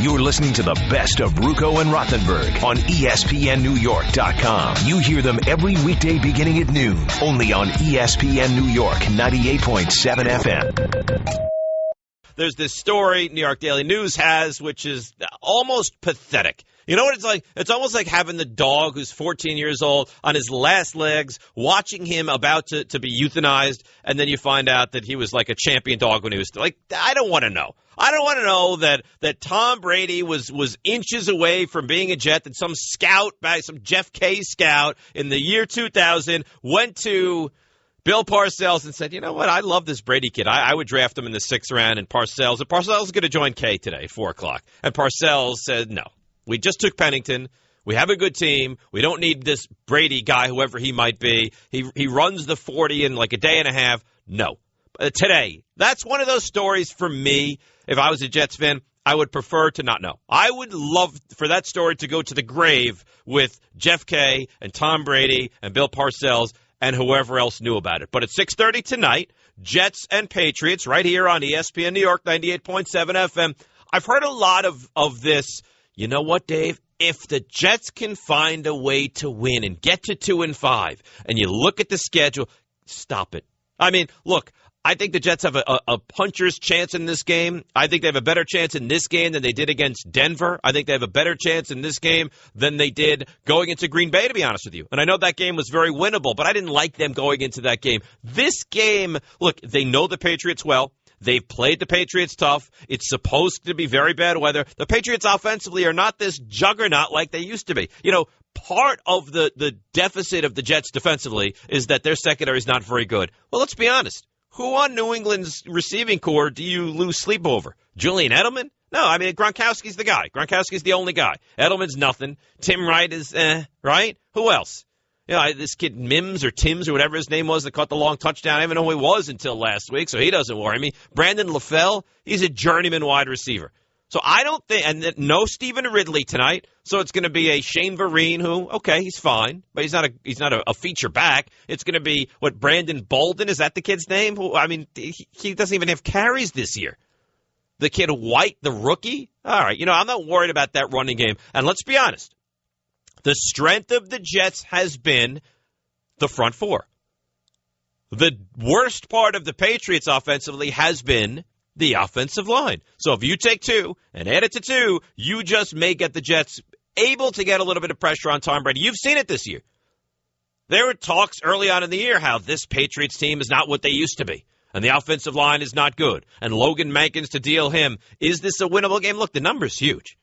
You're listening to the best of Ruocco and Rothenberg on ESPNNewYork.com. You hear them every weekday beginning at noon, only on ESPN New York 98.7 FM. There's this story New York Daily News has, which is almost pathetic. You know what it's like? It's almost like having the dog who's 14 years old on his last legs, watching him about to be euthanized, and then you find out that he was like a champion dog when he was like, I don't want to know. I don't want to know that Tom Brady was inches away from being a Jet, that some scout, some Jeff K scout in the year 2000 went to Bill Parcells and said, you know what, I love this Brady kid. I would draft him in the 6th round, and Parcells is going to join K today, 4 o'clock. And Parcells said, no. We just took Pennington. We have a good team. We don't need this Brady guy, whoever he might be. He runs the 40 in like a day and a half. No. Today, that's one of those stories for me. If I was a Jets fan, I would prefer to not know. I would love for that story to go to the grave with Jeff K and Tom Brady and Bill Parcells and whoever else knew about it. But at 6:30 tonight, Jets and Patriots right here on ESPN New York 98.7 FM. I've heard a lot of this. You know what, Dave? If the Jets can find a way to win and get to 2-5, and you look at the schedule, stop it. I mean, look, I think the Jets have a puncher's chance in this game. I think they have a better chance in this game than they did against Denver. I think they have a better chance in this game than they did going into Green Bay, to be honest with you. And I know that game was very winnable, but I didn't like them going into that game. This game, look, they know the Patriots well. They've played the Patriots tough. It's supposed to be very bad weather. The Patriots offensively are not this juggernaut like they used to be. You know, part of the deficit of the Jets defensively is that their secondary is not very good. Well, let's be honest. Who on New England's receiving core do you lose sleep over? Julian Edelman? No, I mean, Gronkowski's the guy. Gronkowski's the only guy. Edelman's nothing. Tim Wright is, right? Who else? You know, this kid Mims or Tims or whatever his name was that caught the long touchdown. I didn't even know who he was until last week, so he doesn't worry me. Brandon LaFell, he's a journeyman wide receiver. So I don't think, and no Stephen Ridley tonight, so it's going to be a Shane Vereen who, okay, he's fine, but he's not a feature back. It's going to be, Brandon Bolden, is that the kid's name? Who, I mean, he doesn't even have carries this year. The kid White, the rookie? All right, I'm not worried about that running game. And let's be honest. The strength of the Jets has been the front four. The worst part of the Patriots offensively has been the offensive line. So if you take 2 and add it to 2, you just may get the Jets able to get a little bit of pressure on Tom Brady. You've seen it this year. There were talks early on in the year how this Patriots team is not what they used to be. And the offensive line is not good. And Logan Mankins to deal him. Is this a winnable game? Look, the number's huge.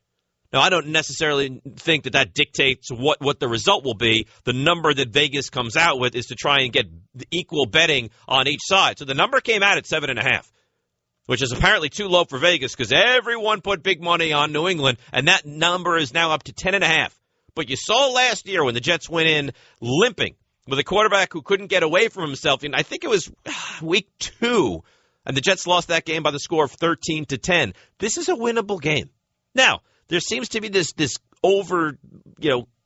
Now, I don't necessarily think that dictates what the result will be. The number that Vegas comes out with is to try and get equal betting on each side. So the number came out at 7.5, which is apparently too low for Vegas because everyone put big money on New England, and that number is now up to 10.5. But you saw last year when the Jets went in limping with a quarterback who couldn't get away from himself. And I think it was week 2, and the Jets lost that game by the score of 13-10. This is a winnable game. Now, there seems to be this over,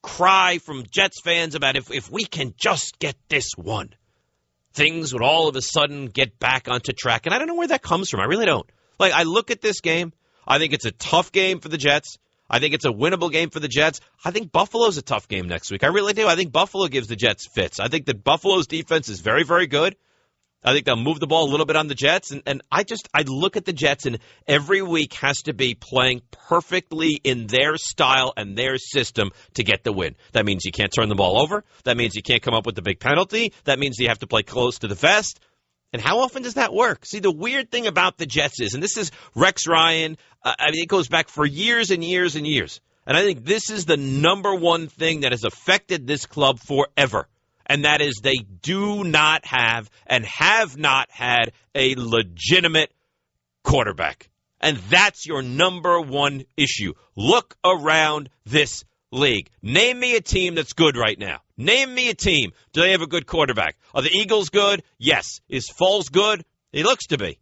cry from Jets fans about if we can just get this one, things would all of a sudden get back onto track. And I don't know where that comes from. I really don't. Like, I look at this game. I think it's a tough game for the Jets. I think it's a winnable game for the Jets. I think Buffalo's a tough game next week. I really do. I think Buffalo gives the Jets fits. I think that Buffalo's defense is very, very good. I think they'll move the ball a little bit on the Jets. And I look at the Jets, and every week has to be playing perfectly in their style and their system to get the win. That means you can't turn the ball over. That means you can't come up with the big penalty. That means you have to play close to the vest. And how often does that work? See, the weird thing about the Jets is, and this is Rex Ryan, it goes back for years and years and years. And I think this is the number one thing that has affected this club forever. And that is they do not have and have not had a legitimate quarterback. And that's your number one issue. Look around this league. Name me a team that's good right now. Name me a team. Do they have a good quarterback? Are the Eagles good? Yes. Is Foles good? He looks to be.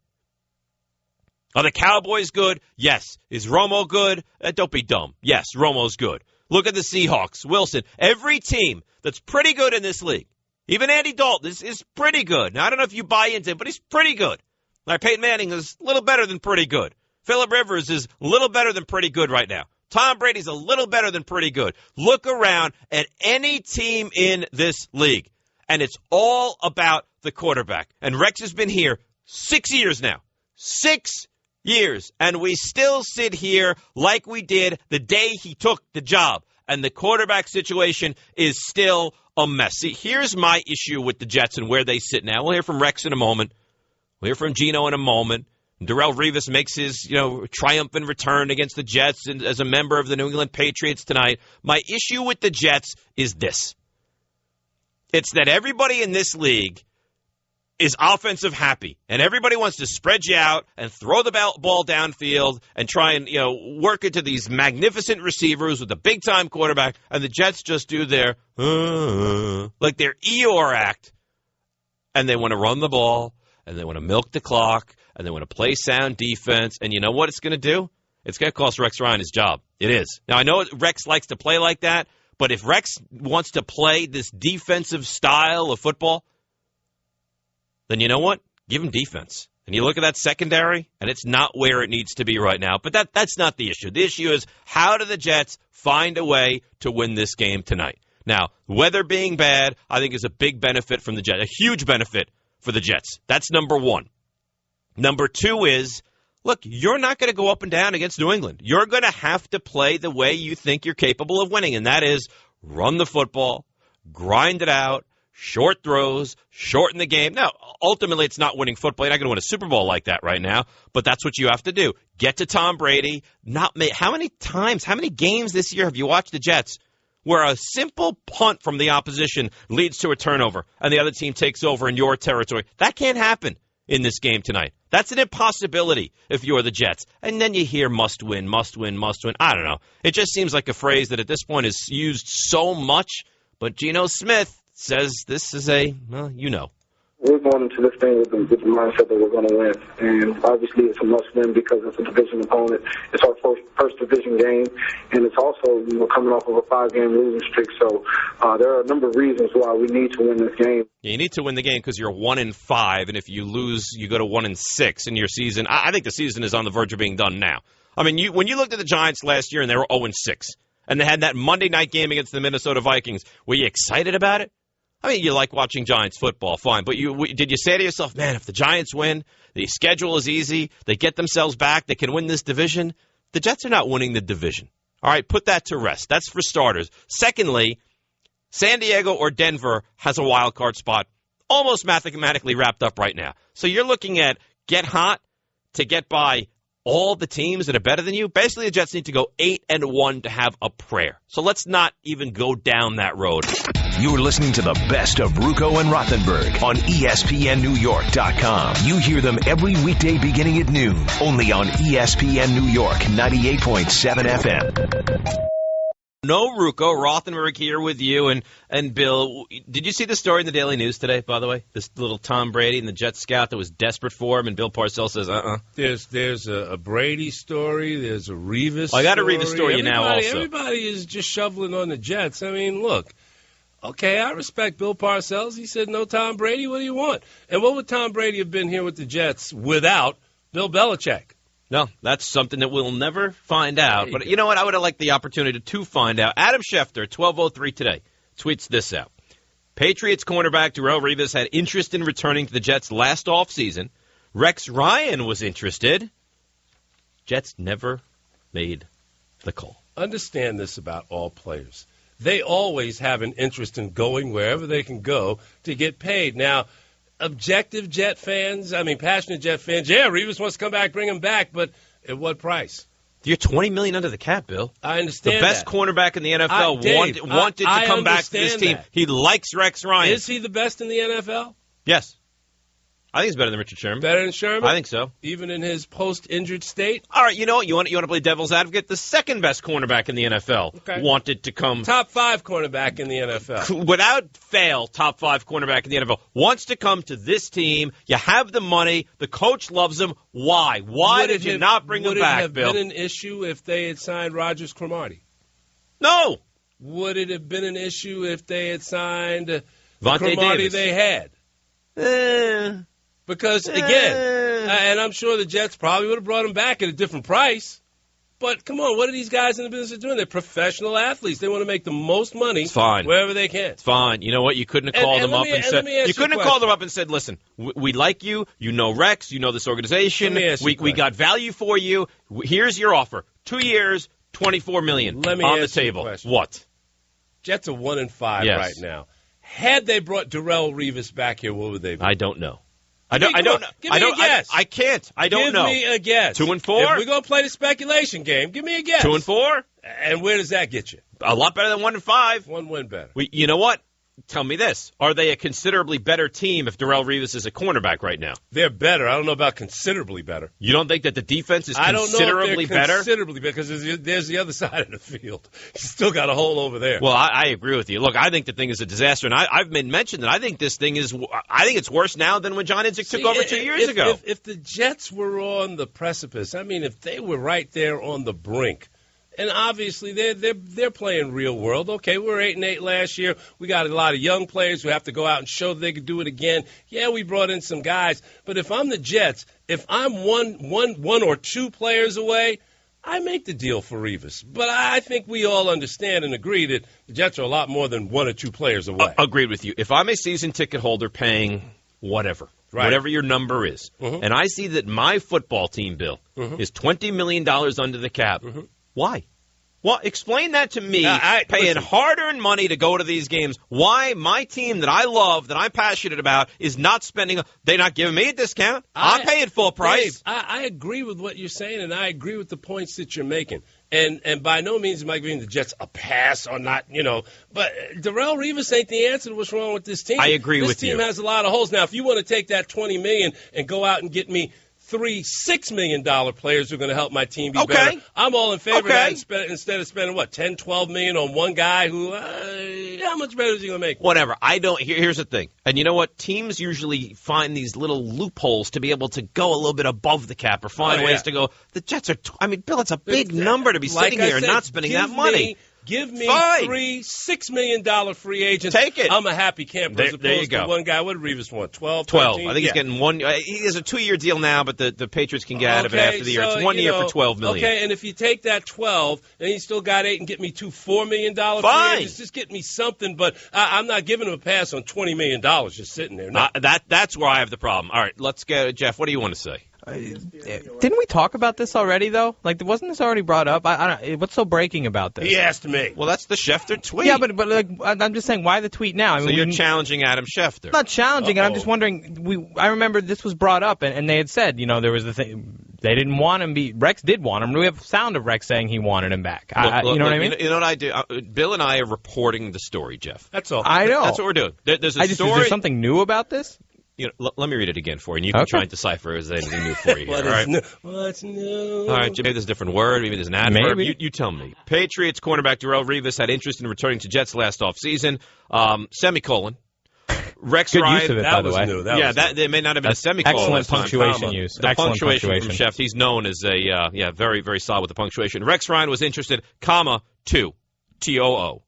Are the Cowboys good? Yes. Is Romo good? Don't be dumb. Yes, Romo's good. Look at the Seahawks. Wilson. Every team that's pretty good in this league. Even Andy Dalton is pretty good. Now, I don't know if you buy into it, but he's pretty good. Like Peyton Manning is a little better than pretty good. Phillip Rivers is a little better than pretty good right now. Tom Brady's a little better than pretty good. Look around at any team in this league, and it's all about the quarterback. And Rex has been here 6 years now. 6 years. And we still sit here like we did the day he took the job. And the quarterback situation is still a mess. See, here's my issue with the Jets and where they sit now. We'll hear from Rex in a moment. We'll hear from Gino in a moment. Darrelle Revis makes his, triumphant return against the Jets and as a member of the New England Patriots tonight. My issue with the Jets is this. It's that everybody in this league is offensive happy, and everybody wants to spread you out and throw the ball downfield and try and, work into these magnificent receivers with a big-time quarterback, and the Jets just do their, like their Eeyore act, and they want to run the ball, and they want to milk the clock, and they want to play sound defense, and you know what it's going to do? It's going to cost Rex Ryan his job. It is. Now, I know Rex likes to play like that, but if Rex wants to play this defensive style of football, then you know what? Give him defense. And you look at that secondary, and it's not where it needs to be right now. But that's not the issue. The issue is, how do the Jets find a way to win this game tonight? Now, weather being bad, I think is a big benefit from the Jets, a huge benefit for the Jets. That's number one. Number two is, look, you're not going to go up and down against New England. You're going to have to play the way you think you're capable of winning, and that is run the football, grind it out, short throws, shorten the game. Now, ultimately, it's not winning football. You're not going to win a Super Bowl like that right now, but that's what you have to do. Get to Tom Brady. How many games this year have you watched the Jets where a simple punt from the opposition leads to a turnover and the other team takes over in your territory? That can't happen in this game tonight. That's an impossibility if you're the Jets. And then you hear must win, must win, must win. I don't know. It just seems like a phrase that at this point is used so much, but Geno Smith says this is We're going into this thing with the mindset that we're going to win. And obviously it's a must-win because it's a division opponent. It's our first division game. And it's also, coming off of a 5-game losing streak. So there are a number of reasons why we need to win this game. Yeah, you need to win the game because you're 1-5. And if you lose, you go to 1-6 in your season. I think the season is on the verge of being done now. I mean, when you looked at the Giants last year and they were 0-6, and they had that Monday night game against the Minnesota Vikings, were you excited about it? I mean, you like watching Giants football, fine. But did you say to yourself, man, if the Giants win, the schedule is easy, they get themselves back, they can win this division? The Jets are not winning the division. All right, put that to rest. That's for starters. Secondly, San Diego or Denver has a wild card spot almost mathematically wrapped up right now. So you're looking at get hot to get by all the teams that are better than you. Basically, the Jets need to go 8-1 to have a prayer. So let's not even go down that road. You're listening to the best of Ruocco and Rothenberg on ESPNNewYork.com. You hear them every weekday beginning at noon, only on ESPN New York 98.7 FM. No Ruocco, Rothenberg here with you and Bill. Did you see the story in the Daily News today, by the way? This little Tom Brady and the Jets scout that was desperate for him, and Bill Parcells says, There's a Brady story. There's a Revis story. I got to read the story now also. Everybody is just shoveling on the Jets. I mean, look. Okay, I respect Bill Parcells. He said, no Tom Brady, what do you want? And what would Tom Brady have been here with the Jets without Bill Belichick? No, that's something that we'll never find out. But you know what? I would have liked the opportunity to find out. Adam Schefter, 12:03 today, tweets this out. Patriots cornerback Darrelle Revis had interest in returning to the Jets last offseason. Rex Ryan was interested. Jets never made the call. Understand this about all players. They always have an interest in going wherever they can go to get paid. Now, objective Jet fans, passionate Jet fans, yeah, Revis wants to come back, bring him back, but at what price? You're $20 million under the cap, Bill. I understand the best that. cornerback in the NFL wanted to come back to this team. That. He likes Rex Ryan. Is he the best in the NFL? Yes. I think he's better than Richard Sherman. Better than Sherman? I think so. Even in his post-injured state? All right, you know what? You want to play devil's advocate? The second best cornerback in the NFL wanted to come. Top 5 cornerback in the NFL. Without fail, top 5 cornerback in the NFL. Wants to come to this team. You have the money. The coach loves him. Why? Why did you not bring him back, Bill? Would it have been an issue if they had signed Rogers Cromartie? No. Would it have been an issue if they had signed the Vontae Cromartie Davis. they had? Because, again, And I'm sure the Jets probably would have brought him back at a different price. But come on, what are these guys in the business doing? They're professional athletes. They want to make the most money wherever they can. It's fine. You know what? You couldn't have called them up and said, you couldn't have called them up and said, listen, we like you. You know Rex. You know this organization. We got value for you. Here's your offer. 2 years, $24 million on the table. What? Jets are 1-5 right now. Had they brought Darrelle Revis back here, what would they be? I don't know. I don't know. Give me a guess. I can't. I don't know. Give me a guess. 2-4? If we're going to play the speculation game, give me a guess. 2-4? And where does that get you? A lot better than 1-5. One win better. You know what? Tell me this. Are they a considerably better team if Darrelle Revis is a cornerback right now? They're better. I don't know about considerably better. You don't think that the defense is considerably better? I don't know if they're considerably better because there's the other side of the field. He's still got a hole over there. Well, I agree with you. Look, I think the thing is a disaster, and I've been mentioned that I think this thing is – I think it's worse now than when John Idzik took over 2 years ago. If the Jets were on the precipice, I mean, if they were right there on the brink – and obviously, they're playing real world. Okay, we were 8-8 last year. We got a lot of young players who have to go out and show they could do it again. Yeah, we brought in some guys. But if I'm the Jets, if I'm one or two players away, I make the deal for Revis. But I think we all understand and agree that the Jets are a lot more than one or two players away. Agreed with you. If I'm a season ticket holder paying whatever your number is, and I see that my football team, Bill, is $20 million under the cap, why? Well, explain that to me, paying hard-earned money to go to these games. Why my team that I love, that I'm passionate about, is not spending – they're not giving me a discount. I'm paying full price. Dave, I agree with what you're saying, and I agree with the points that you're making. And by no means am I giving the Jets a pass or not, But Darrelle Revis ain't the answer to what's wrong with this team. I agree with you. This team has a lot of holes. Now, if you want to take that $20 million and go out and get me – 3 $6 million players who are going to help my team be better. I'm all in favor of that instead of spending, $10, $12 million on one guy who, how much better is he going to make? Whatever. Here's the thing. And you know what? Teams usually find these little loopholes to be able to go a little bit above the cap or find ways to go. The Jets are, Bill, it's a big number to be sitting here and not spending that money. Give me 3 $6 million free agents. Take it. I'm a happy camper as opposed to one guy. What did Revis want? 12, 13? I think he's getting one. He has a 2-year deal now, but the Patriots can get out of it after the year. It's 1 year for $12 million. Okay, and if you take that 12 and you still got 8 and get me 2 $4 million free agents, just get me something. But I'm not giving him a pass on $20 million just sitting there. No. That's where I have the problem. All right, let's get Jeff. What do you want to say? Didn't we talk about this already, though? Wasn't this already brought up? What's so breaking about this? He asked me. Well, that's the Schefter tweet. Yeah, but I'm just saying, why the tweet now? So you're challenging Adam Schefter. I'm not challenging, and I'm just wondering. I remember this was brought up, and they had said, there was the thing. They didn't want him. Rex did want him. We have sound of Rex saying he wanted him back. You know what I mean? You know what I do? Bill and I are reporting the story, Jeff. That's all. I know. That's what we're doing. There's a story. Is there something new about this? Let me read it again for you, and you can try and decipher if there's anything new for you. What's new? All right, maybe there's a different word. Maybe there's an adverb. You tell me. Patriots cornerback Darrelle Revis had interest in returning to Jets last offseason. Semicolon. Rex Good Ryan. Use of it, by the way. New. There may not have been a semicolon. Excellent punctuation use. The punctuation from Chef. He's known as very, very solid with the punctuation. Rex Ryan was interested, comma, 2, T-O-O.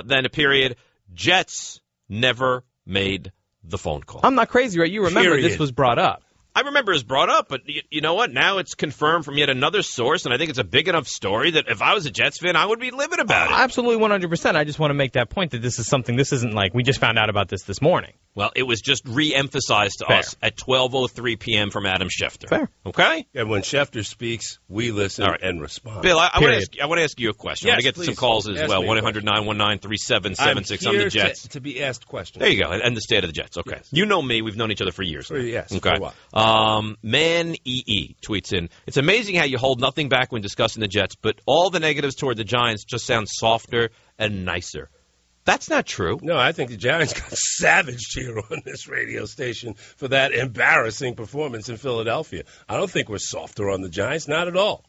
Then a period. Jets never made the phone call. I'm not crazy, right? You remember this was brought up. I remember it was brought up, but you know what? Now it's confirmed from yet another source, and I think it's a big enough story that if I was a Jets fan, I would be livid about it. Absolutely 100%. I just want to make that point that this isn't like we just found out about this morning. Well, it was just re-emphasized to us at 12:03 p.m. from Adam Schefter. Fair. Okay? And when Schefter speaks, we listen and respond. Bill, I want to ask you a question. Yes, I want to get to some calls as well. 1-800-919-3776 on the Jets. To be asked questions. There you go. And the state of the Jets. Okay. Yes. You know me. We've known each other for years. Yes. Okay. For a while. Man EE tweets in, it's amazing how you hold nothing back when discussing the Jets, but all the negatives toward the Giants just sound softer and nicer. That's not true. No, I think the Giants got savaged here on this radio station for that embarrassing performance in Philadelphia. I don't think we're softer on the Giants, not at all.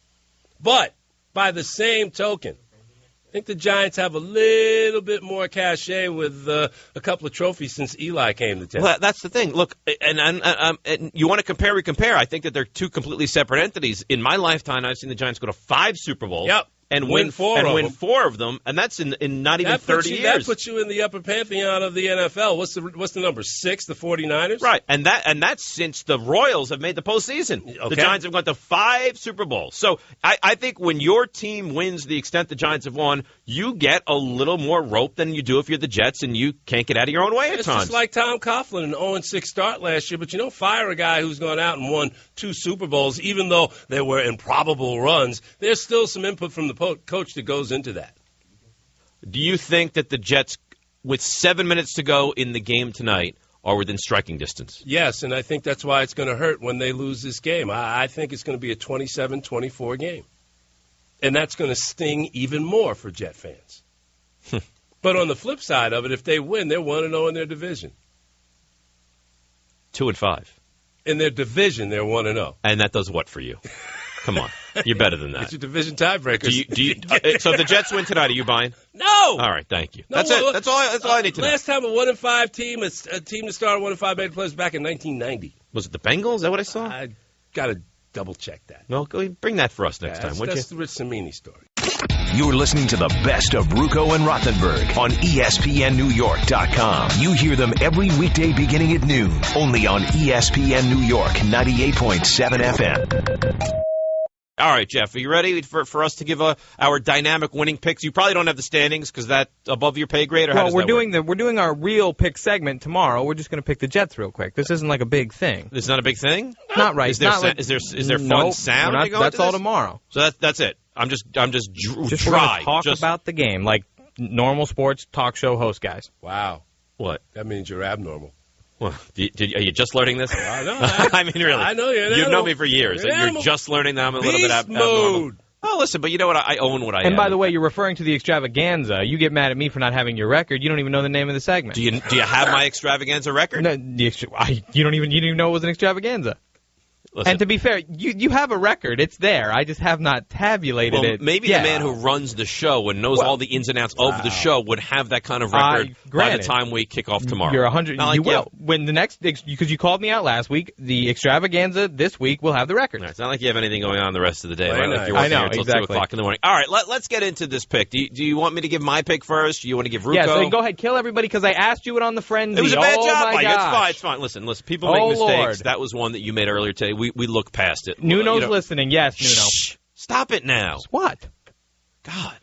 But by the same token, I think the Giants have a little bit more cachet with a couple of trophies since Eli came to town. Well, that's the thing. Look, and you want to compare, we compare. I think that they're two completely separate entities. In my lifetime, I've seen the Giants go to 5 Super Bowls. Yep. and win four of them, and that's in not even 30 years. That puts you in the upper pantheon of the NFL. What's the number? 6, the 49ers? Right, and that's since the Royals have made the postseason. Okay. The Giants have gone to 5 Super Bowls. So I think when your team wins the extent the Giants have won, you get a little more rope than you do if you're the Jets and you can't get out of your own way at times. It's just like Tom Coughlin, an 0-6 start last year, but you don't fire a guy who's gone out and won 2 Super Bowls, even though they were improbable runs. There's still some input from the coach that goes into that. Do you think that the Jets, with 7 minutes to go in the game tonight, are within striking distance? Yes, and I think that's why it's going to hurt when they lose this game. I think it's going to be a 27-24 game. And that's going to sting even more for Jet fans. But on the flip side of it, if they win, they're 1-0 in their division. 2-5. In their division, they're 1-0. And that does what for you? Come on. You're better than that. It's your division tiebreaker. So if the Jets win tonight, are you buying? No. All right, thank you. That's it. That's all I need to know. Last time a 1-5 team, a team that started 1-5 made the playoffs back in 1990. Was it the Bengals? Is that what I saw? I got to double-check that. No, go bring that for us next time, would you? That's the Rich Cimini story. You're listening to the best of Ruocco and Rothenberg on ESPNNewYork.com. You hear them every weekday beginning at noon, only on ESPN New York 98.7 FM. All right, Jeff, are you ready for us to give our dynamic winning picks? You probably don't have the standings because that's above your pay grade, or how does that work? We're doing our real pick segment tomorrow. We're just going to pick the Jets real quick. This isn't like a big thing. It's not a big thing? Not right. Is there fun sound? That's all tomorrow. So that's it. I'm just dry. We're going to talk about the game like normal sports talk show host guys. Wow. What? That means you're abnormal. Well, are you just learning this? I know. I mean, really. I know you're an You've animal. known me for years. You're just learning that I'm a little bit abnormal. Oh, listen, but you know what? I own what I am. And by the way, you're referring to the extravaganza. You get mad at me for not having your record. You don't even know the name of the segment. Do you have my extravaganza record? No, you didn't even know it was an extravaganza. Listen. And to be fair, you have a record. It's there. I just have not tabulated it. Maybe the man who runs the show and knows all the ins and outs of the show would have that kind of record by the time we kick off tomorrow. You're 100. You will. When the next, because you called me out last week, the extravaganza this week will have the record. It's not like you have anything going on the rest of the day. Right? If you're working here until 2 o'clock in the morning. All right, let's get into this pick. Do you want me to give my pick first? Do you want to give Ruocco? Yeah, so go ahead, kill everybody because I asked you it on the Frenzy. It was a bad job. My gosh. It's fine. Listen. People make mistakes. Lord. That was one that you made earlier today. We look past it. Nuno's listening. Yes, Nuno. Shh. Stop it now. What? God.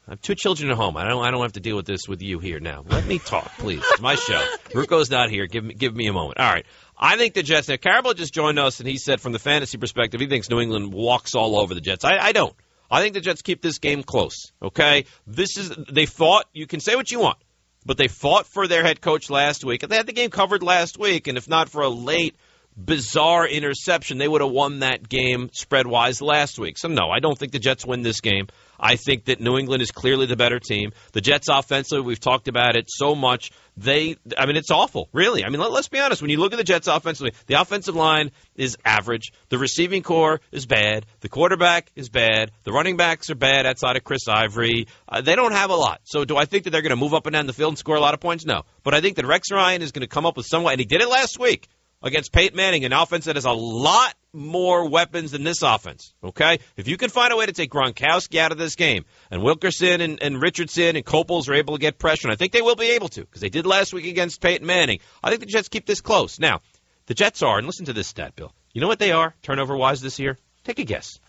I have 2 children at home. I don't have to deal with this with you here now. Let me talk, please. It's my show. Ruocco's not here. Give me a moment. All right. I think the Jets. Now, Karabell just joined us, and he said from the fantasy perspective, he thinks New England walks all over the Jets. I don't. I think the Jets keep this game close. Okay. They fought. You can say what you want, but they fought for their head coach last week. They had the game covered last week, and if not for a late, bizarre interception, they would have won that game spread-wise last week. So, no, I don't think the Jets win this game. I think that New England is clearly the better team. The Jets offensively, we've talked about it so much. It's awful, really. I mean, let's be honest. When you look at the Jets offensively, the offensive line is average. The receiving core is bad. The quarterback is bad. The running backs are bad outside of Chris Ivory. They don't have a lot. So do I think that they're going to move up and down the field and score a lot of points? No. But I think that Rex Ryan is going to come up with some way, and he did it last week against Peyton Manning, an offense that has a lot more weapons than this offense, okay? If you can find a way to take Gronkowski out of this game, and Wilkerson and Richardson and Copels are able to get pressure, and I think they will be able to, because they did last week against Peyton Manning, I think the Jets keep this close. Now, the Jets are, and listen to this stat, Bill. You know what they are, turnover-wise, this year? Take a guess.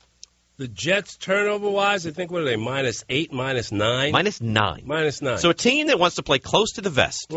The Jets, turnover-wise, I think, what are they, -8, -9? -9. -9. So a team that wants to play close to the vest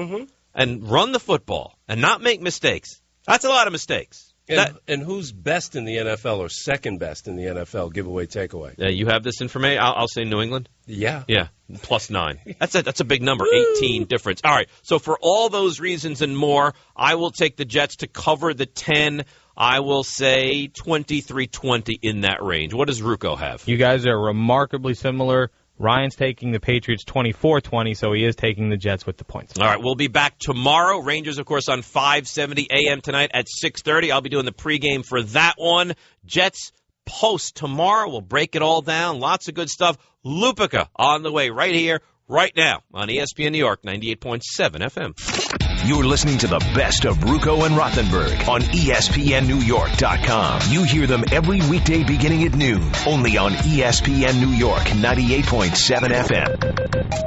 and run the football and not make mistakes, that's a lot of mistakes. And who's best in the NFL or second best in the NFL, giveaway, takeaway? You have this information? I'll say New England. Yeah. Yeah, +9. That's a big number, 18 difference. All right, so for all those reasons and more, I will take the Jets to cover the 10. I will say 23-20 in that range. What does Ruocco have? You guys are remarkably similar. Ryan's taking the Patriots 24-20, so he is taking the Jets with the points. All right, we'll be back tomorrow. Rangers, of course, on 5:70 a.m. tonight at 6:30. I'll be doing the pregame for that one. Jets post tomorrow. We'll break it all down. Lots of good stuff. Lupica on the way right here, right now on ESPN New York 98.7 FM. You're listening to the best of Ruocco and Rothenberg on ESPNNewYork.com. You hear them every weekday beginning at noon, only on ESPN New York 98.7 FM.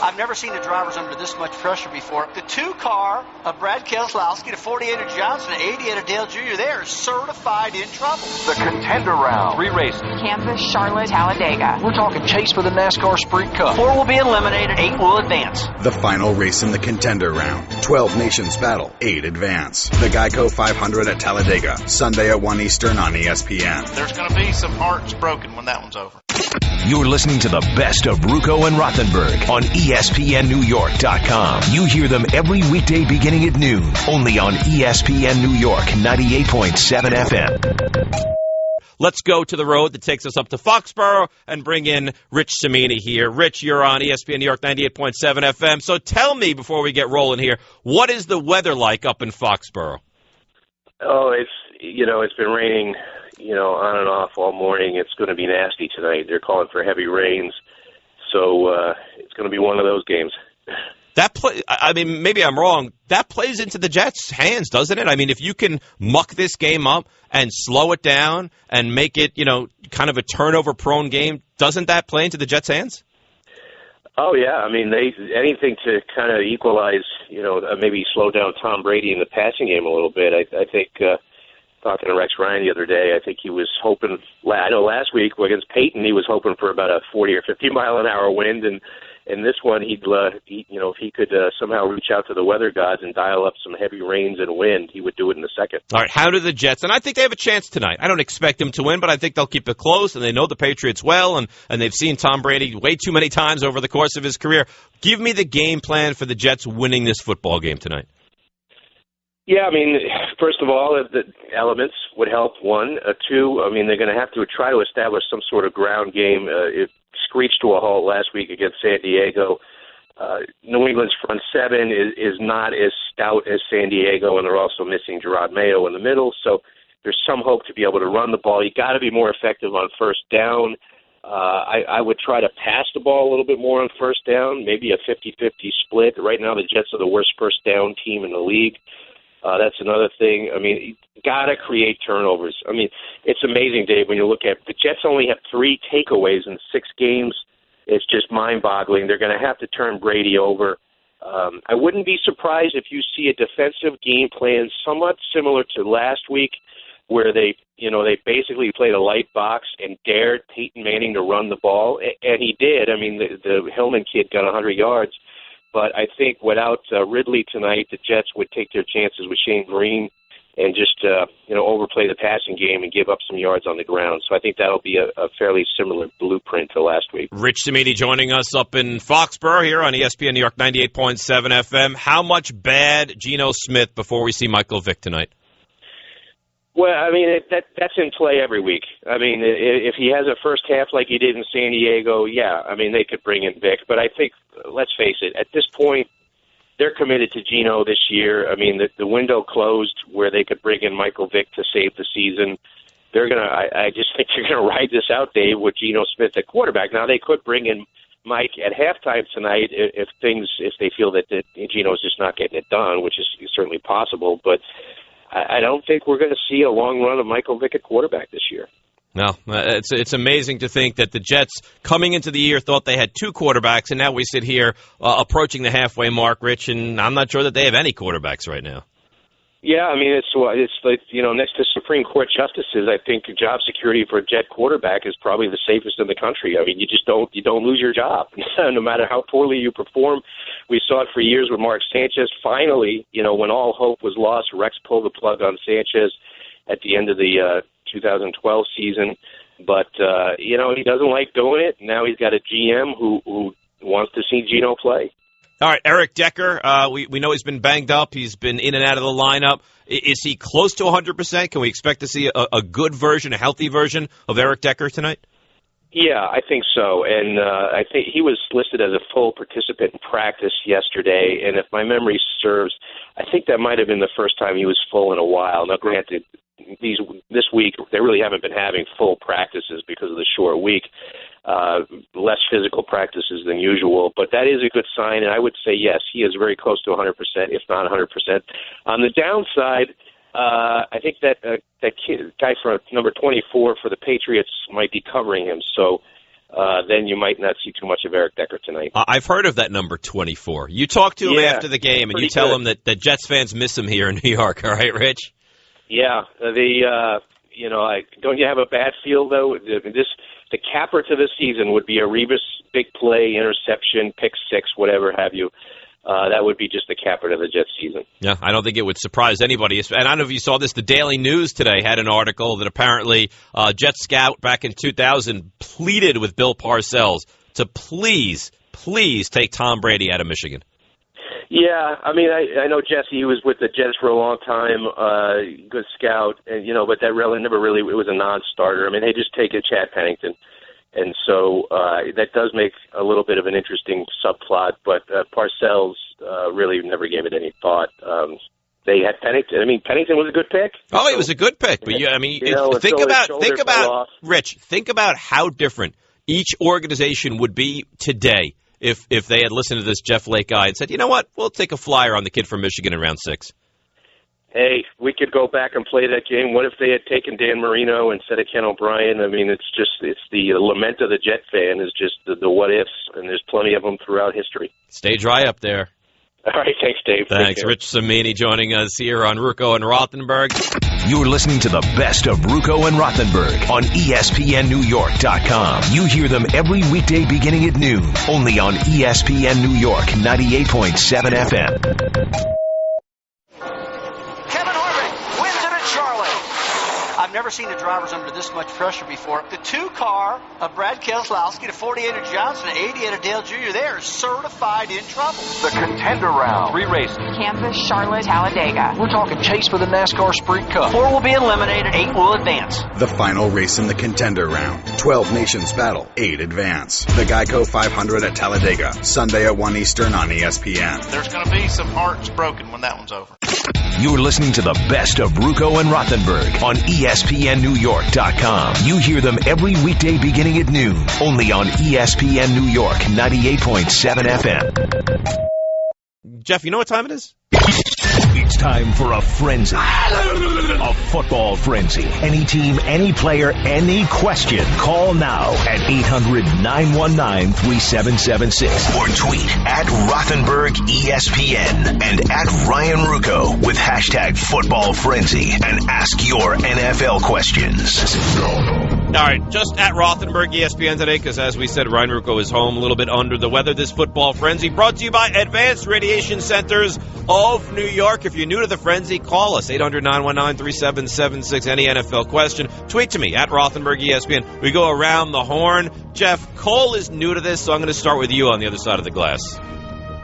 I've never seen the drivers under this much pressure before. The two-car of Brad Keselowski, the 48 of Johnson, the 88 of Dale Jr., they are certified in trouble. The Contender Round. 3 races. Kansas, Charlotte, Talladega. We're talking chase for the NASCAR Sprint Cup. 4 will be eliminated, 8 will advance. The final race in the Contender Round. 12 nations battle, 8 advance. The Geico 500 at Talladega, Sunday at 1 Eastern on ESPN. There's going to be some hearts broken when that one's over. You're listening to the best of Ruocco and Rothenberg on ESPNNewYork.com. You hear them every weekday beginning at noon, only on ESPN New York 98.7 FM. Let's go to the road that takes us up to Foxborough and bring in Rich Cimini here. Rich, you're on ESPN New York 98.7 FM. So tell me before we get rolling here, what is the weather like up in Foxborough? Oh, it's been raining, on and off all morning. It's going to be nasty tonight. They're calling for heavy rains, so it's going to be one of those games. Maybe I'm wrong. That plays into the Jets' hands, doesn't it? I mean, if you can muck this game up and slow it down and make it, kind of a turnover-prone game, doesn't that play into the Jets' hands? Oh, yeah. I mean, anything to kind of equalize, maybe slow down Tom Brady in the passing game a little bit. I think, talking to Rex Ryan the other day, I think he was hoping, I know last week against Peyton, he was hoping for about a 40 or 50 mile an hour wind, and this one, if he could somehow reach out to the weather gods and dial up some heavy rains and wind, he would do it in a second. All right, how do the Jets, and I think they have a chance tonight. I don't expect them to win, but I think they'll keep it close, and they know the Patriots well, and they've seen Tom Brady way too many times over the course of his career. Give me the game plan for the Jets winning this football game tonight. Yeah, I mean, first of all, the elements would help. 1. 2, they're going to have to try to establish some sort of ground game. It screeched to a halt last week against San Diego. New England's front 7 is not as stout as San Diego, and they're also missing Gerard Mayo in the middle. So there's some hope to be able to run the ball. You got to be more effective on first down. I would try to pass the ball a little bit more on first down, maybe a 50-50 split. Right now, the Jets are the worst first down team in the league. That's another thing. You got to create turnovers. It's amazing, Dave, when you look at the Jets only have 3 takeaways in 6 games. It's just mind-boggling. They're going to have to turn Brady over. I wouldn't be surprised if you see a defensive game plan somewhat similar to last week, where they basically played a light box and dared Peyton Manning to run the ball, and he did. The Hillman kid got 100 yards. But I think without Ridley tonight, the Jets would take their chances with Shane Green and just overplay the passing game and give up some yards on the ground. So I think that'll be a fairly similar blueprint to last week. Rich Cimini joining us up in Foxborough here on ESPN New York 98.7 FM. How much bad Geno Smith before we see Michael Vick tonight? Well, that's in play every week. If he has a first half like he did in San Diego, yeah, they could bring in Vic. But I think, let's face it, at this point, they're committed to Geno this year. The window closed where they could bring in Michael Vick to save the season. I just think they're gonna ride this out, Dave, with Geno Smith at quarterback. Now they could bring in Mike at halftime tonight if they feel that Geno's just not getting it done, which is certainly possible, but I don't think we're going to see a long run of Michael Vick at quarterback this year. No, it's amazing to think that the Jets, coming into the year, thought they had 2 quarterbacks, and now we sit here approaching the halfway mark, Rich, and I'm not sure that they have any quarterbacks right now. Yeah, it's like, next to Supreme Court justices, I think job security for a Jet quarterback is probably the safest in the country. You just don't lose your job, no matter how poorly you perform. We saw it for years with Mark Sanchez. Finally, when all hope was lost, Rex pulled the plug on Sanchez at the end of the 2012 season. But, he doesn't like doing it. Now he's got a GM who wants to see Geno play. All right, Eric Decker, we know he's been banged up. He's been in and out of the lineup. Is he close to 100%? Can we expect to see a good version, a healthy version of Eric Decker tonight? Yeah, I think so. And I think he was listed as a full participant in practice yesterday. And if my memory serves, I think that might have been the first time he was full in a while. Now, granted, this week they really haven't been having full practices because of the short week. less physical practices than usual. But that is a good sign, and I would say, yes, he is very close to 100%, if not 100%. On the downside, I think that guy for number 24 for the Patriots might be covering him, so then you might not see too much of Eric Decker tonight. I've heard of that number 24. You talk to him after the game, and you tell him that Jets fans miss him here in New York. All right, Rich? Yeah. Don't you have a bad feel, though? The capper to this season would be a Revis big play, interception, pick six, whatever have you. That would be just the capper to the Jets season. Yeah, I don't think it would surprise anybody. And I don't know if you saw this. The Daily News today had an article that apparently Jets scout back in 2000 pleaded with Bill Parcells to please take Tom Brady out of Michigan. Yeah, I mean, I know Jesse was with the Jets for a long time, good scout, and but that never really it was a non-starter. I mean, they just take a Chad Pennington. And so that does make a little bit of an interesting subplot, but Parcells really never gave it any thought. They had Pennington. I mean, Pennington was a good pick. Oh, he was a good pick. But think about Rich. Think about how different each organization would be today if they had listened to this Jeff Lake guy and said, you know what, we'll take a flyer on the kid from Michigan in round 6. Hey, we could go back and play that game. What if they had taken Dan Marino instead of Ken O'Brien? I mean, it's the lament of the Jet fan is just the what ifs, and there's plenty of them throughout history. Stay dry up there. All right, thanks, Dave. Thanks. Rich Cimini joining us here on Ruocco and Rothenberg. You're listening to the best of Ruocco and Rothenberg on ESPNNewYork.com. You hear them every weekday beginning at noon, only on ESPN New York 98.7 FM. I've never seen the drivers under this much pressure before. The 2-car of Brad Keselowski, the 48 of Johnson, the 88 of Dale Jr., they are certified in trouble. The contender round. 3 races. Kansas, Charlotte, Talladega. We're talking chase for the NASCAR Sprint Cup. 4 will be eliminated, 8 will advance. The final race in the contender round. 12 nations battle, 8 advance. The Geico 500 at Talladega, Sunday at 1 Eastern on ESPN. There's going to be some hearts broken when that one's over. You're listening to the best of Ruocco and Rothenberg on ESPNNewYork.com. You hear them every weekday beginning at noon, only on ESPN New York 98.7 FM. Jeff, you know what time it is? It's time for a frenzy. A football frenzy. Any team, any player, any question. Call now at 800-919-3776 or tweet at Rothenberg ESPN and at Ryan Ruocco with hashtag football frenzy and ask your NFL questions. All right, just at Rothenberg ESPN today, because as we said, Ryan Ruocco is home a little bit under the weather. This football frenzy brought to you by Advanced Radiation Centers of New York. If you're new to the frenzy, call us, 800-919-3776. Any NFL question, tweet to me at Rothenberg ESPN. We go around the horn. Jeff, Cole is new to this, so I'm going to start with you on the other side of the glass.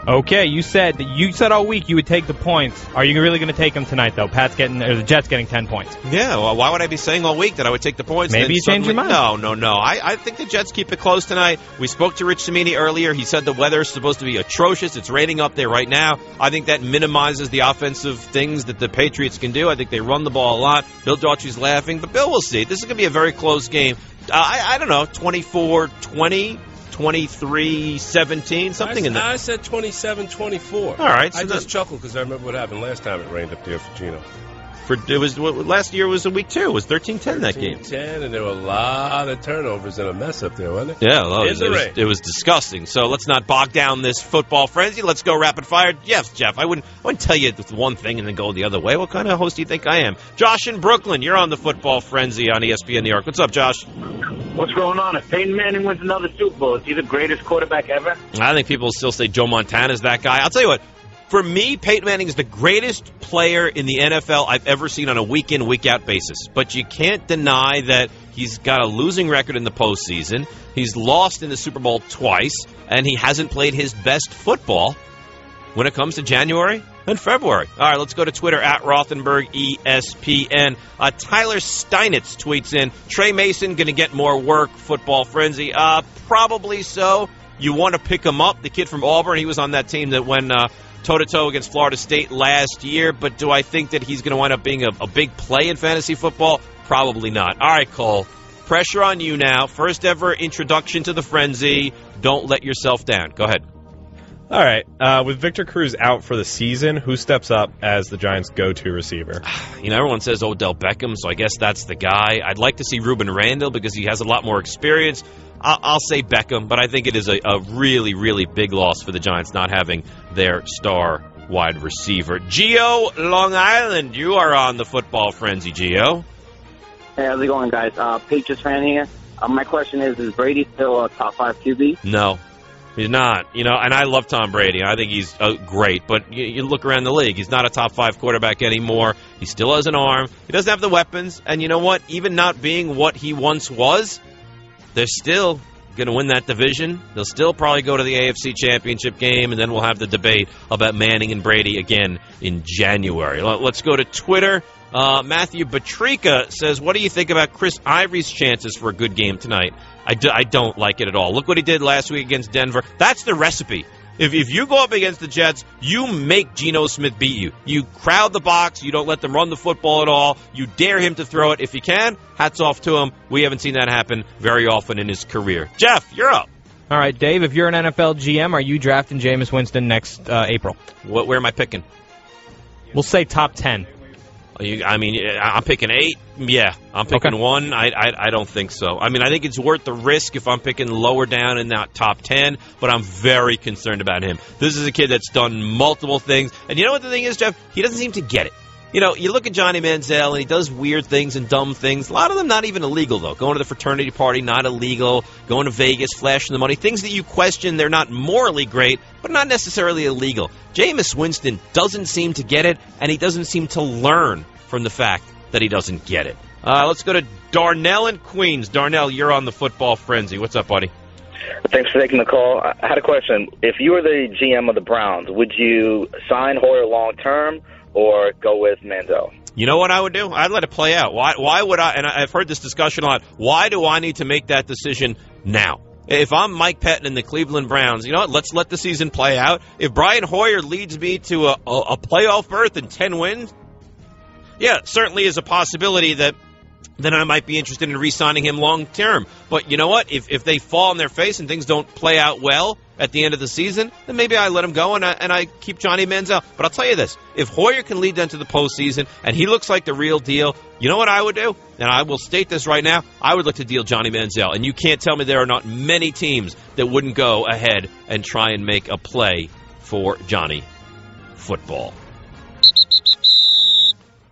Okay, you said all week you would take the points. Are you really going to take them tonight, though? The Jets getting 10 points. Yeah, well, why would I be saying all week that I would take the points? Maybe you changed your mind. No. I think the Jets keep it close tonight. We spoke to Rich Cimini earlier. He said the weather is supposed to be atrocious. It's raining up there right now. I think that minimizes the offensive things that the Patriots can do. I think they run the ball a lot. Bill Daughtry's laughing, but Bill will see. This is going to be a very close game. I don't know, 24-20. 23-17, something in that. I said 27-24. All right. So I just chuckled because I remember what happened last time it rained up there for Gino. Last year was a week 2. It was 13-10 that game. 13-10, and there were a lot of turnovers and a mess up there, wasn't it? Yeah, well, it was disgusting. So let's not bog down this football frenzy. Let's go rapid fire. Yes, Jeff, I wouldn't tell you one thing and then go the other way. What kind of host do you think I am? Josh in Brooklyn, you're on the football frenzy on ESPN New York. What's up, Josh? What's going on? If Peyton Manning wins another Super Bowl, is he the greatest quarterback ever? I think people still say Joe Montana's that guy. I'll tell you what. For me, Peyton Manning is the greatest player in the NFL I've ever seen on a week-in, week-out basis. But you can't deny that he's got a losing record in the postseason. He's lost in the Super Bowl twice, and he hasn't played his best football when it comes to January and February. All right, let's go to Twitter at Rothenberg ESPN. Tyler Steinitz tweets in, Trey Mason going to get more work, football frenzy. Probably so. You want to pick him up. The kid from Auburn, he was on that team that went toe-to-toe against Florida State last year, but do I think that he's going to wind up being a big play in fantasy football? Probably not. All right, Cole, Pressure on you now. First ever introduction to the frenzy. Don't let yourself down. Go ahead. All right. With Victor Cruz out for the season, who steps up as the Giants' go-to receiver? Everyone says Odell Beckham, so I guess that's the guy. I'd like to see Ruben Randle because he has a lot more experience. I'll say Beckham, but I think it is a really, really big loss for the Giants not having their star wide receiver. Gio, Long Island, you are on the Football Frenzy, Gio. Hey, how's it going, guys? Patriots fan here. My question is Brady still a top 5 QB? No, he's not. And I love Tom Brady. I think he's great, but you look around the league, he's not a top 5 quarterback anymore. He still has an arm. He doesn't have the weapons, and you know what? Even not being what he once was, they're still going to win that division. They'll still probably go to the AFC Championship game, and then we'll have the debate about Manning and Brady again in January. Let's go to Twitter. Matthew Batrika says, what do you think about Chris Ivory's chances for a good game tonight? I don't like it at all. Look what he did last week against Denver. That's the recipe. If you go up against the Jets, you make Geno Smith beat you. You crowd the box. You don't let them run the football at all. You dare him to throw it. If you can, hats off to him. We haven't seen that happen very often in his career. Jeff, you're up. All right, Dave, if you're an NFL GM, are you drafting Jameis Winston next April? Where am I picking? We'll say top 10. I'm picking 8. Yeah, I'm picking 1. I don't think so. I think it's worth the risk if I'm picking lower down in that top 10, but I'm very concerned about him. This is a kid that's done multiple things. And you know what the thing is, Jeff? He doesn't seem to get it. You look at Johnny Manziel, and he does weird things and dumb things. A lot of them not even illegal, though. Going to the fraternity party, not illegal. Going to Vegas, flashing the money. Things that you question, they're not morally great, but not necessarily illegal. Jameis Winston doesn't seem to get it, and he doesn't seem to learn from the fact that he doesn't get it. Let's go to Darnell in Queens. Darnell, you're on the Football Frenzy. What's up, buddy? Thanks for taking the call. I had a question. If you were the GM of the Browns, would you sign Hoyer long-term or go with Manziel? You know what I would do? I'd let it play out. Why would I? And I've heard this discussion a lot. Why do I need to make that decision now? If I'm Mike Pettin and the Cleveland Browns, you know what? Let's let the season play out. If Brian Hoyer leads me to a playoff berth and 10 wins, yeah, certainly is a possibility that then I might be interested in re-signing him long-term. But you know what? If they fall on their face and things don't play out well at the end of the season, then maybe I let him go and I keep Johnny Manziel. But I'll tell you this. If Hoyer can lead them to the postseason and he looks like the real deal, you know what I would do? And I will state this right now. I would look to deal Johnny Manziel. And you can't tell me there are not many teams that wouldn't go ahead and try and make a play for Johnny Football.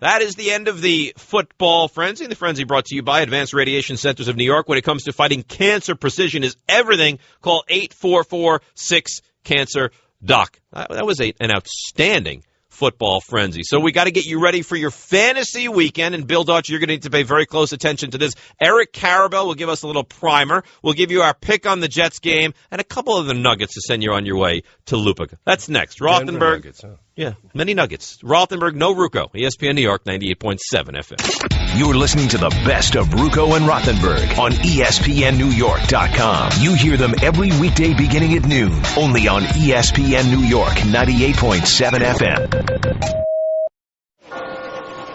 That is the end of the Football Frenzy. The Frenzy brought to you by Advanced Radiation Centers of New York. When it comes to fighting cancer, precision is everything. Call 844-6-CANCER-DOC. That was an outstanding Football Frenzy. So we got to get you ready for your fantasy weekend. And Bill Dutch, you're going to need to pay very close attention to this. Eric Karabell will give us a little primer. We'll give you our pick on the Jets game and a couple of the nuggets to send you on your way to Lupica. That's next. Rothenberg. Nuggets, huh? Yeah, many nuggets. Rothenberg, no Ruocco. ESPN New York, 98.7 FM. You're listening to the best of Ruocco and Rothenberg on ESPNNewYork.com. You hear them every weekday beginning at noon, only on ESPN New York, 98.7 FM.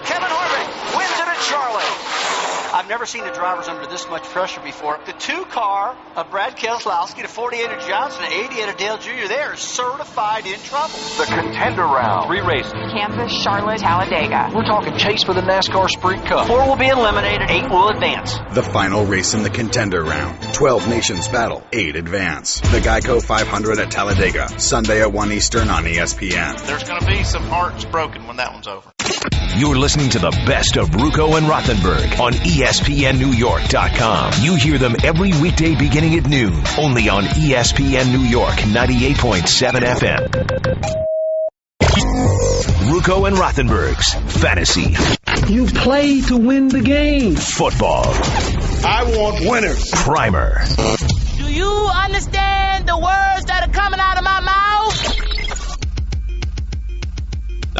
Kevin Harvick wins it at Charlotte. I've never seen the drivers under this much pressure before. The 2-car of Brad Keselowski, the 48 of Johnson, the 88 of Dale Jr., they are certified in trouble. The contender round. 3 races. Kansas, Charlotte, Talladega. We're talking chase for the NASCAR Sprint Cup. 4 will be eliminated, 8 will advance. The final race in the contender round. 12 nations battle, 8 advance. The Geico 500 at Talladega, Sunday at 1 Eastern on ESPN. There's going to be some hearts broken when that one's over. You're listening to the best of Ruocco and Rothenberg on ESPNNewYork.com. You hear them every weekday beginning at noon, only on ESPN New York, 98.7 FM. Ruocco and Rothenberg's Fantasy. You play to win the game. Football. I want winners. Primer. Do you understand the words that are coming out of my mouth?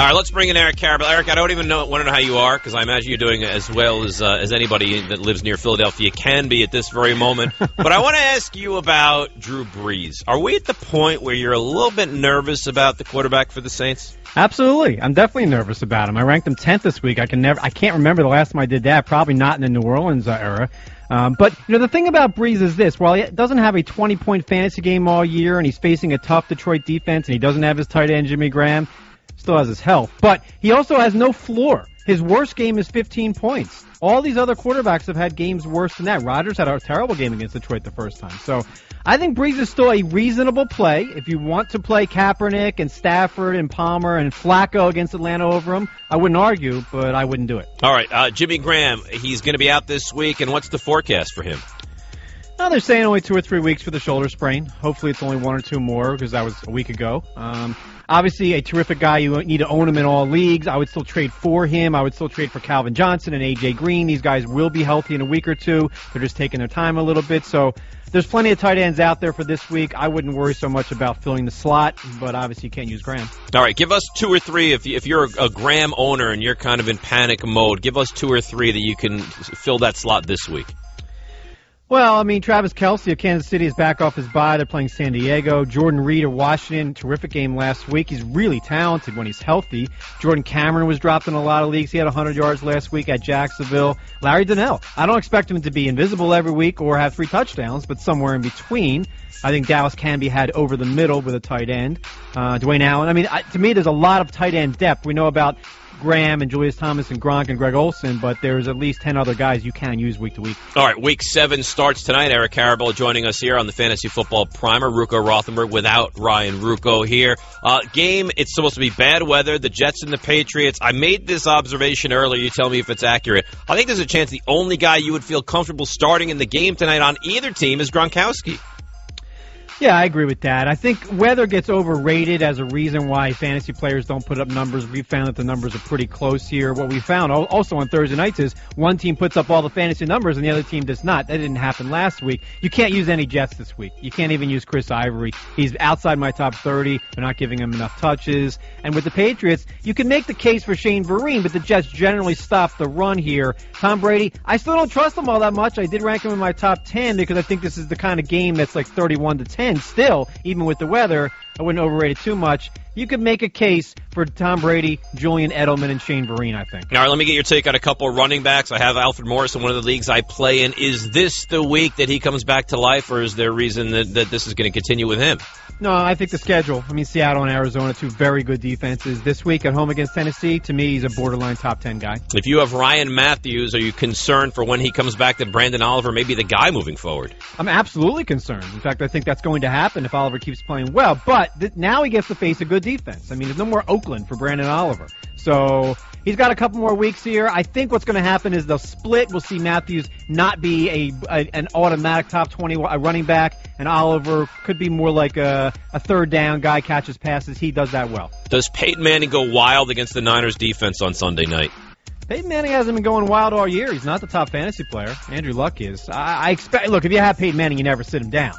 All right, let's bring in Eric Karabell. Eric, I don't even want to know how you are, because I imagine you're doing as well as anybody that lives near Philadelphia can be at this very moment. But I want to ask you about Drew Brees. Are we at the point where you're a little bit nervous about the quarterback for the Saints? Absolutely. I'm definitely nervous about him. I ranked him 10th this week. I can't remember the last time I did that. Probably not in the New Orleans era. But, the thing about Brees is this. While he doesn't have a 20-point fantasy game all year, and he's facing a tough Detroit defense, and he doesn't have his tight end, Jimmy Graham, still has his health. But he also has no floor. His worst game is 15 points. All these other quarterbacks have had games worse than that. Rodgers had a terrible game against Detroit the first time. So I think Brees is still a reasonable play. If you want to play Kaepernick and Stafford and Palmer and Flacco against Atlanta over him, I wouldn't argue, but I wouldn't do it. All right, Jimmy Graham, he's going to be out this week, and what's the forecast for him? No, they're saying only 2 or 3 weeks for the shoulder sprain. Hopefully it's only 1 or 2 more, because that was a week ago. Obviously, a terrific guy. You need to own him in all leagues. I would still trade for him. I would still trade for Calvin Johnson and A.J. Green. These guys will be healthy in a week or two. They're just taking their time a little bit. So there's plenty of tight ends out there for this week. I wouldn't worry so much about filling the slot, but obviously you can't use Graham. All right, give us 2 or 3. If you're a Graham owner and you're kind of in panic mode, give us 2 or 3 that you can fill that slot this week. Well, Travis Kelce of Kansas City is back off his bye. They're playing San Diego. Jordan Reed of Washington, terrific game last week. He's really talented when he's healthy. Jordan Cameron was dropped in a lot of leagues. He had 100 yards last week at Jacksonville. Larry Donnell. I don't expect him to be invisible every week or have 3 touchdowns, but somewhere in between. I think Dallas can be had over the middle with a tight end. Dwayne Allen. To me, there's a lot of tight end depth. We know about Graham and Julius Thomas and Gronk and Greg Olsen, but there's at least 10 other guys you can use week to week. All right, Week 7 starts tonight. Eric Karabell joining us here on the Fantasy Football Primer. Ruocco Rothenberg without Ryan Ruocco here. Game, it's supposed to be bad weather, the Jets and the Patriots. I made this observation earlier. You tell me if it's accurate. I think there's a chance the only guy you would feel comfortable starting in the game tonight on either team is Gronkowski. Yeah, I agree with that. I think weather gets overrated as a reason why fantasy players don't put up numbers. We found that the numbers are pretty close here. What we found also on Thursday nights is one team puts up all the fantasy numbers and the other team does not. That didn't happen last week. You can't use any Jets this week. You can't even use Chris Ivory. He's outside my top 30. They're not giving him enough touches. And with the Patriots, you can make the case for Shane Vereen, but the Jets generally stop the run here. Tom Brady, I still don't trust him all that much. I did rank him in my top 10 because I think this is the kind of game that's like 31-10. Still, even with the weather, I wouldn't overrate it too much. You could make a case for Tom Brady, Julian Edelman, and Shane Vereen, I think. All right, let me get your take on a couple of running backs. I have Alfred Morris in one of the leagues I play in. Is this the week that he comes back to life, or is there a reason that this is going to continue with him? No, I think the schedule. Seattle and Arizona, 2 very good defenses. This week at home against Tennessee, to me, he's a borderline top 10 guy. If you have Ryan Matthews, are you concerned for when he comes back that Brandon Oliver may be the guy moving forward? I'm absolutely concerned. In fact, I think that's going to happen if Oliver keeps playing well. But now he gets to face a good defense. There's no more Oakland for Brandon Oliver. So he's got a couple more weeks here. I think what's going to happen is they'll split. We'll see Matthews not be an automatic top 20 running back, and Oliver could be more like a third down guy, catches passes. He does that well. Does Peyton Manning go wild against the Niners defense on Sunday night? Peyton Manning hasn't been going wild all year. He's not the top fantasy player. Andrew Luck is. I expect. Look, if you have Peyton Manning, you never sit him down.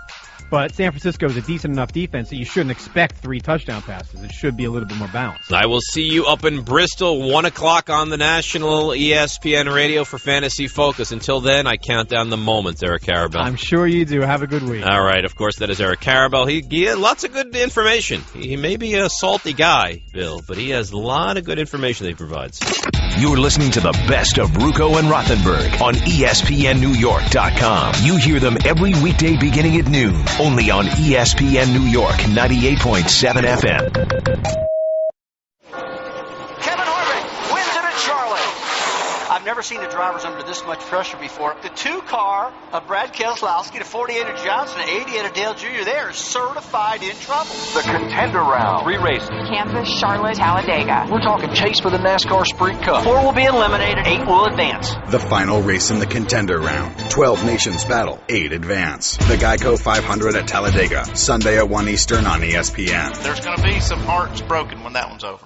But San Francisco is a decent enough defense that you shouldn't expect 3 touchdown passes. It should be a little bit more balanced. I will see you up in Bristol, 1 o'clock on the national ESPN radio for Fantasy Focus. Until then, I count down the moments, Eric Karabell. I'm sure you do. Have a good week. All right. Of course, that is Eric Karabell. He has lots of good information. He may be a salty guy, Bill, but he has a lot of good information that he provides. You're listening to the best of Ruocco and Rothenberg on ESPNNewYork.com. You hear them every weekday beginning at noon, only on ESPN New York 98.7 FM. I've never seen the drivers under this much pressure before. The 2-car of Brad Keselowski, the 48 of Johnson, 88 of Dale Jr., they are certified in trouble. The Contender Round. 3 races. Kansas, Charlotte, Talladega. We're talking chase for the NASCAR Sprint Cup. 4 will be eliminated, 8 will advance. The final race in the Contender Round. 12 nations battle, 8 advance. The Geico 500 at Talladega, Sunday at 1 Eastern on ESPN. There's going to be some hearts broken when that one's over.